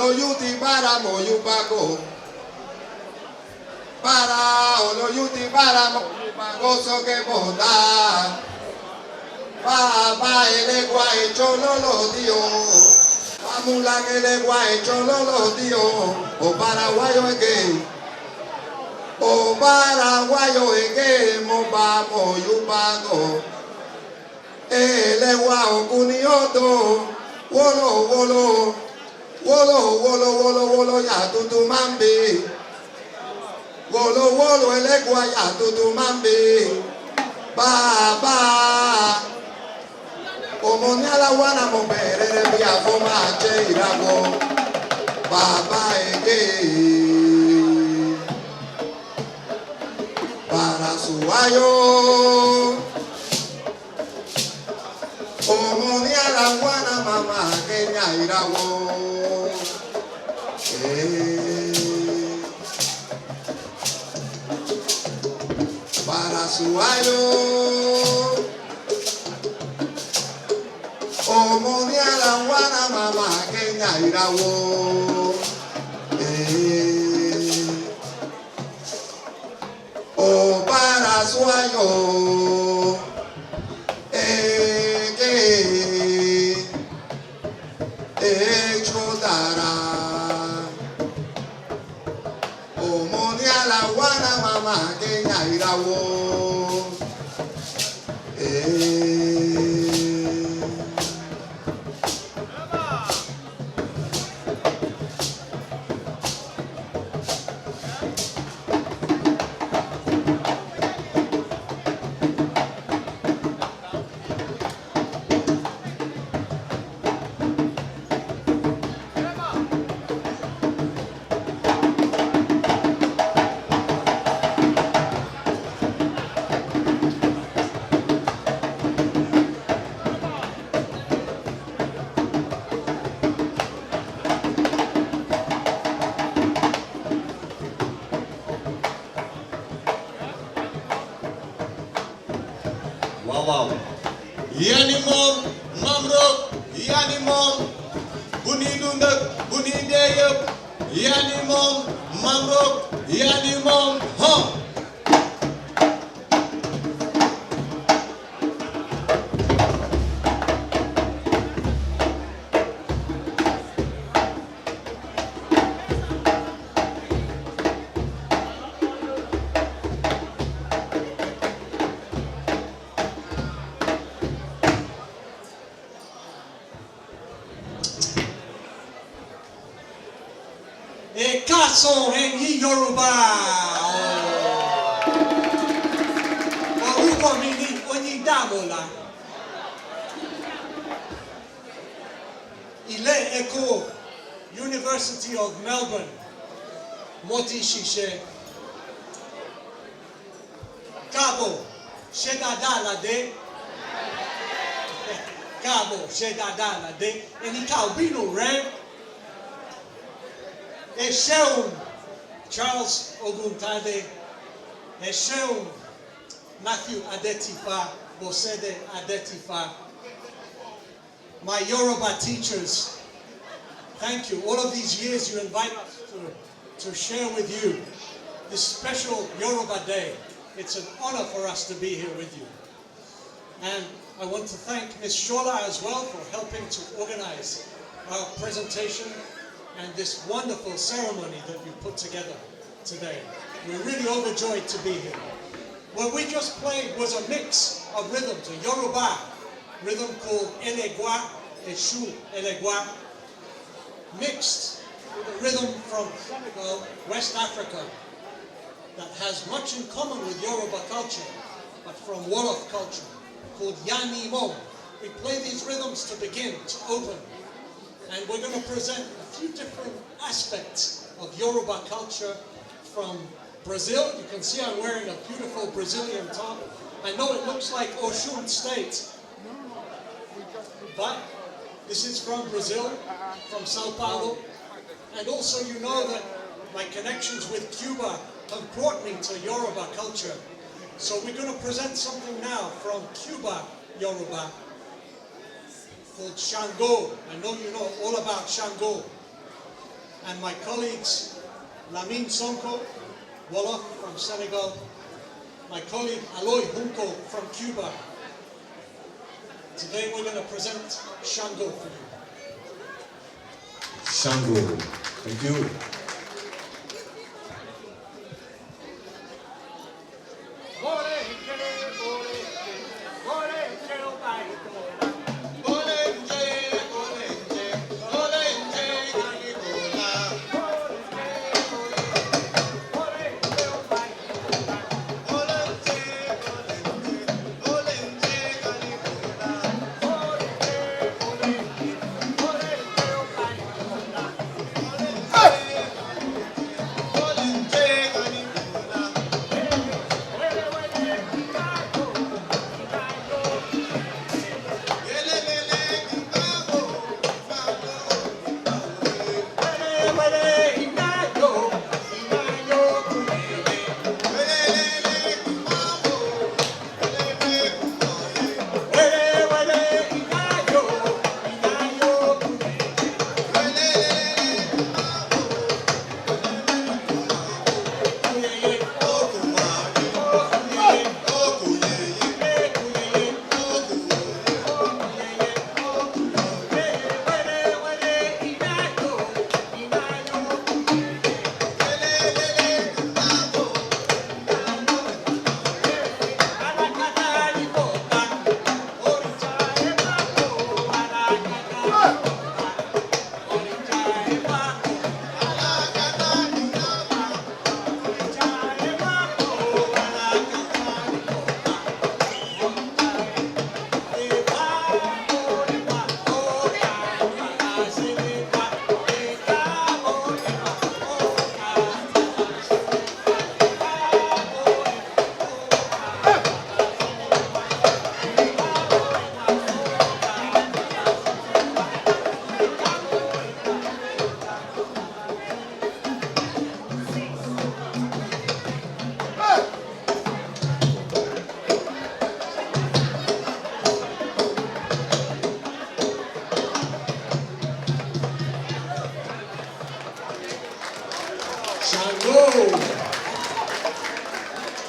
oloyuti para moyupago. Para oloyuti para moyupago so que bota. Papá el guay cholo lo dio. Amula que el guay cholo lo dio. O paraguayo es que. O paraguayo es que mo vamos yupago. El guau cunioto. Wolo wolo. Wolo wolo wolo wolo ya tutumambi. Wolo wolo el guay ya tutumambi. Baba. Omonia la wana mo berere bia foma che irago. Baba ege. Para su ayo. Omonia la wana mama kenya irago. Para su ayo. Omonia la wana mama kenya irawo. O para suayo. Chodara. Omonia la wana mama kenya irawo. Wow. Yani mom, mamrok, yani mom, buni dundak, buni deyep, yani mom, mamrok, yani mom, ha. E cazzo è in Yoruba! Orúkọ mi ni Oyindamola. Ilé ẹ̀kọ́ University of Melbourne. Mo ti ṣiṣẹ́. Káàbọ̀, ṣé dáadáa la dé? Káàbọ̀, ṣé dáadáa la dé? Ẹni ká òbínú rẹ̀. Esheun Charles Oguntade, Esheun Matthew Adetifa, Bosede Adetifa, my Yoruba teachers, thank you. All of these years you invite us to share with you this special Yoruba day. It's an honor for us to be here with you. And I want to thank Ms. Shola as well for helping to organize our presentation and this wonderful ceremony that you put together today. We're really overjoyed to be here. What we just played was a mix of rhythms, a Yoruba rhythm called Elegua, Eshu Elegua, mixed with a rhythm from Senegal, West Africa, that has much in common with Yoruba culture, but from Wolof culture, called Yani Mo. We play these rhythms to begin, to open, and we're going to present a few different aspects of Yoruba culture from Brazil. You can see I'm wearing a beautiful Brazilian top. I know it looks like Osun State, but this is from Brazil, from Sao Paulo. And also you know that my connections with Cuba have brought me to Yoruba culture. So we're going to present something now from Cuba, 'called Shango. I know you know all about Shango. and my colleagues, Lamine Sonko, Wolof from Senegal, my colleague Aloy Hunko from Cuba. Today we're going to present Shango for you. Shango. Thank you.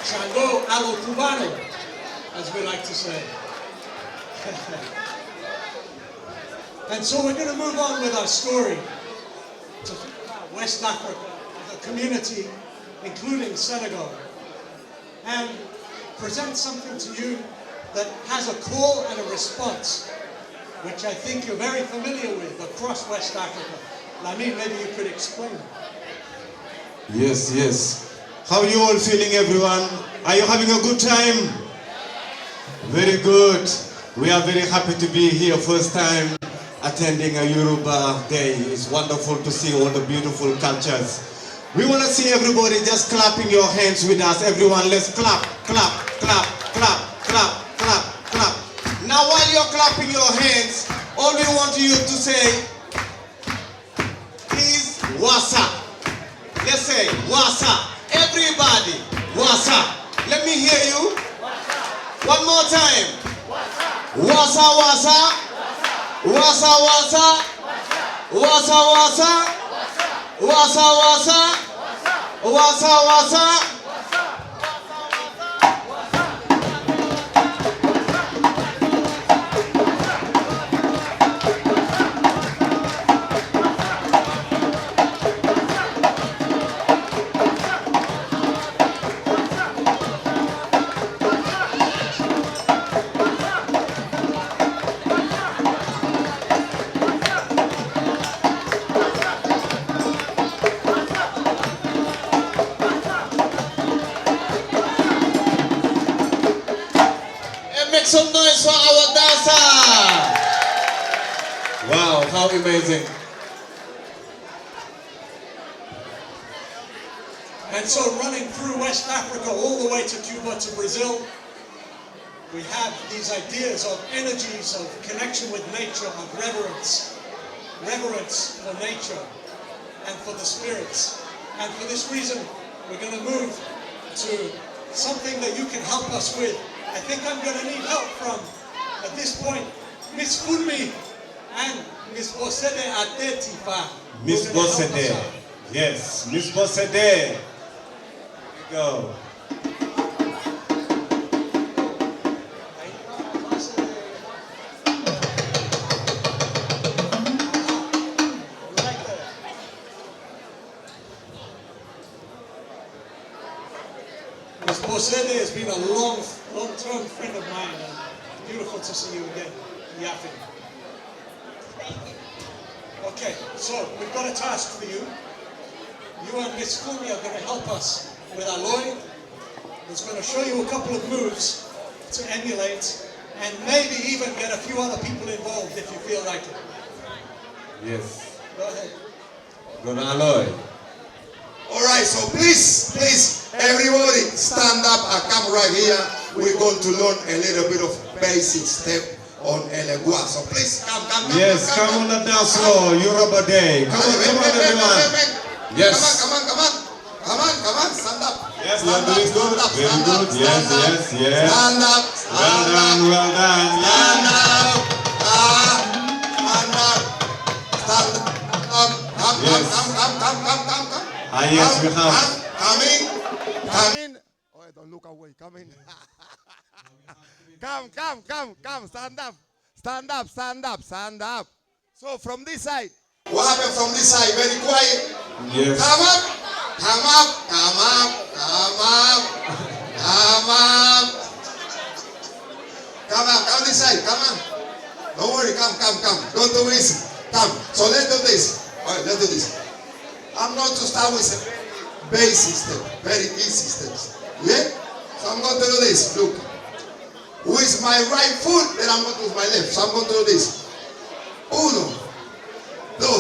Shango a lo cubano, as we like to say. And so we're going to move on with our story to West Africa, the community, including Senegal, and present something to you that has a call and a response, which I think you're very familiar with across West Africa. Lamine, maybe you could explain. Yes, yes. How are you all feeling, everyone? Are you having a good time? Very good. We are very happy to be here first time attending a Yoruba day. It's wonderful to see all the beautiful cultures. We want to see everybody just clapping your hands with us. Everyone, let's clap, clap, clap, clap, clap, clap, clap. Now while you're clapping your hands, all we want you to say is wasa. Let's say wasa. Everybody, wasa. Let me hear you. One more time. Wasa, wasa. Wasa, wasa. Wasa, wasa. Wasa, wasa. Wasa, wasa. Make some noise for our dancer. Wow, how amazing. And so running through West Africa all the way to Cuba, to Brazil, we have these ideas of energies of connection with nature, of reverence for nature and for the spirits. And for this reason, we're going to move to something that you can help us with. I think I'm going to need help from, at this point, Miss Funmi and Miss Bosede Adetifa. Miss Bosede. Yes, Miss Bosede. There you go. Miss Bosede has been a long-term friend of mine. And beautiful to see you again, Yafi. Okay, so we've got a task for you. You and Miss Kumi are going to help us with our Lloyd. He's going to show you a couple of moves to emulate and maybe even get a few other people involved if you feel like it. Yes. Go ahead. Gonna alloy. Alright, so please, everybody stand up and come right here. We're going to learn a little bit of basic step on Elegua. So please come. Yes, come on the dance floor, Yoruba Day. Come on, everyone. Yes. Come on, stand up. Yes, you're doing good. Very good. Yes. Stand up. Well done. Stand up. Stand up. Come. Yes, we have. Come in. Oh, don't look away. Come in. Come. Stand up. So from this side. What happened from this side? Very quiet. Yes. Come up. Come this side. Come on. Don't worry. Come. Don't do this. Come. So let's do this. All right, let's do this. I'm going to start with a very basic step, very easy steps. Yeah? So I'm going to do this. Look. With my right foot, then I'm going to use my left. So I'm going to do this. 1, 2, 1.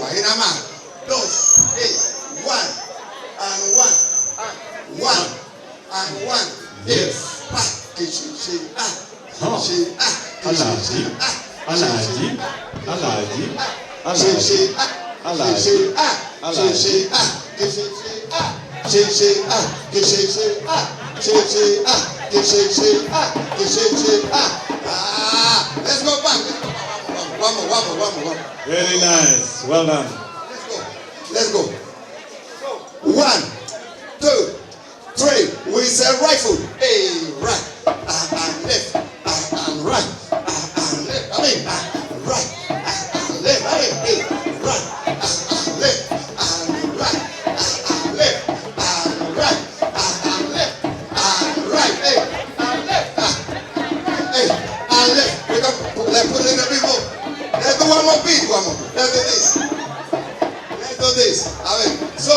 Ahí nada más. 2, 1 and 1 and 1. Yes. Let's go back. One more. Very nice. Well done. Let's go. 1, 2, 3. We say right foot. Hey, right. And left. And right. And left. I mean, right. And left. I mean, hey, right. And left. And right. And left. And right. And left. And right. Hey, and left. Hey, and left. Let's put it in a bit more. Let's do one more beat. Let's do this. I mean, so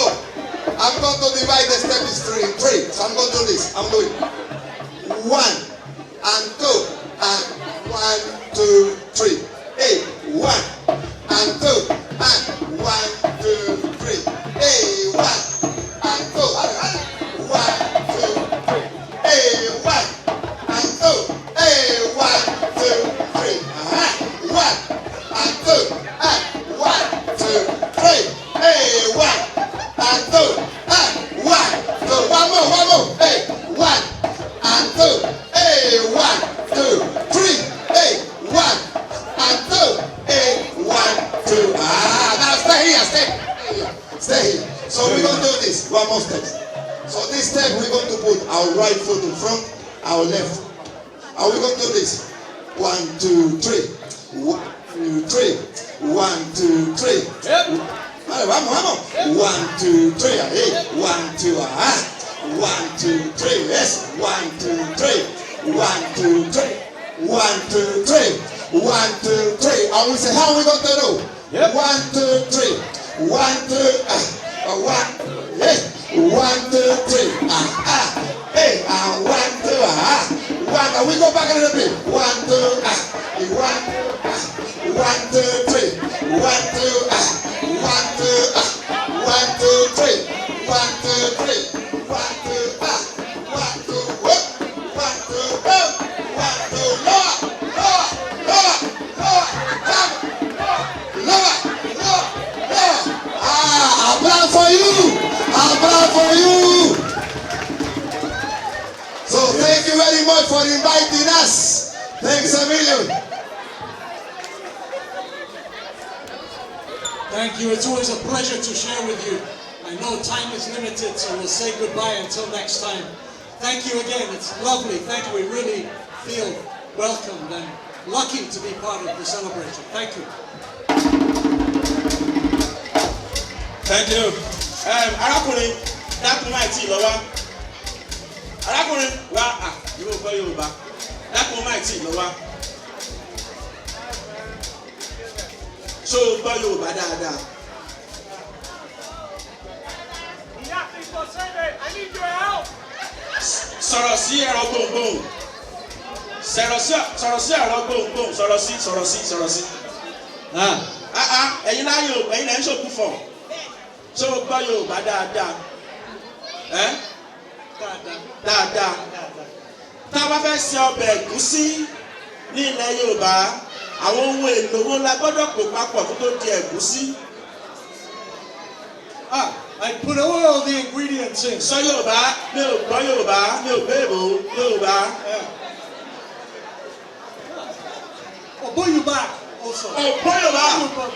I'm going to divide the step in 3. So I'm going to do this. I'm doing 1 and 2 and 1, 2, 3. Hey, 1 and 2 and 1, 2, 3. Hey, 1 and 2. 1, 2, 3. Hey, 1 and 2. Hey, 1, 2, 3. 1 and 2 and 1, 2, 3. Hey, 1 and 2 and 1, 2. One more. Hey, 1 and 2. Hey, 1, 2, 3. Hey, 1 and 2. Hey, 1, 2. Now stay here. So we're going to do this. One more step. So this step we're going to put our right foot in front, our left. Are we going to do this? 1, 2, 3. 1, 2, 3. 1, 2, 3. Yep. Vamos. 1, 2, 3. Hey, 1, 2, 1, 2, 3. Yes. 1, 2, 3. 1, 2, 3. 1, 2, 3. 1, 2, 3. And we say, how are we going to do? Yep. 1, 2, 3. 1, 2, 1. Yes. 1, 2, 3. Hey, 1, 2, 1. And we go back a little bit. 1, 2, 1, 2, 3. 1, 2, 1, 2, 1, 2, 3. 1, 2, 3. 1, 2, 1, 2, 1, 2, 1, 2, 1, 2, 1, 2, Applause for you. So thank you very much for inviting us. Thanks a million. Thank you. It's always a pleasure to share with you. I know time is limited, so we'll say goodbye until next time. Thank you again. It's lovely. Thank you. We really feel welcomed and lucky to be part of the celebration. Thank you. Thank you. Arákùnrin dákun máa tí lọ wá. Arákùnrin wá ìwé ògbọ́ Yorùbá. Dákun máa tí lọ wá. Ṣé o gbọ́ Yorùbá dáadáa? Sọ̀rọ̀ sí ẹ̀rọ gbohùngbohùn. Sọ̀rọ̀ sí ẹ̀rọ gbohùngbohùn. Sọ̀rọ̀ sí. Ẹ̀yin náà Yorùbá, ẹ̀yin náà ń ṣòkú fọ̀. Ṣé o gbọ́ Yorùbá dáadáa? Dáadáa. Tá a bá fẹ́ ṣe ọbẹ̀ ẹ̀gúsí ní ilẹ̀ Yorùbá, àwọn ohun èlò wo la gbọ́dọ̀ pò papọ̀ kó tó di ẹ̀gúsí? I put all the ingredients in. Sọ Yorùbá, mi ò gbọ́ Yorùbá, mi ò gbé èbò Yorùbá. I'll you back also. Ògbó Yorùbá.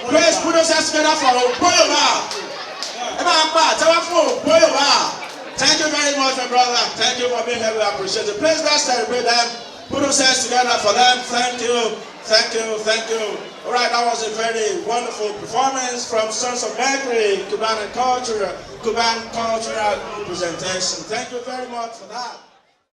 Praise put us together for Ògbó Yorùbá. Ẹ máa pa àtẹ́wọ́ fún Ògbó Yorùbá. Thank you very much, my brother. Thank you for being here. We appreciate it. Please let's celebrate them. Put us together for them. Thank you. All right, that was a very wonderful performance from Sons of Mercury, Cuban cultural representation. Thank you very much for that.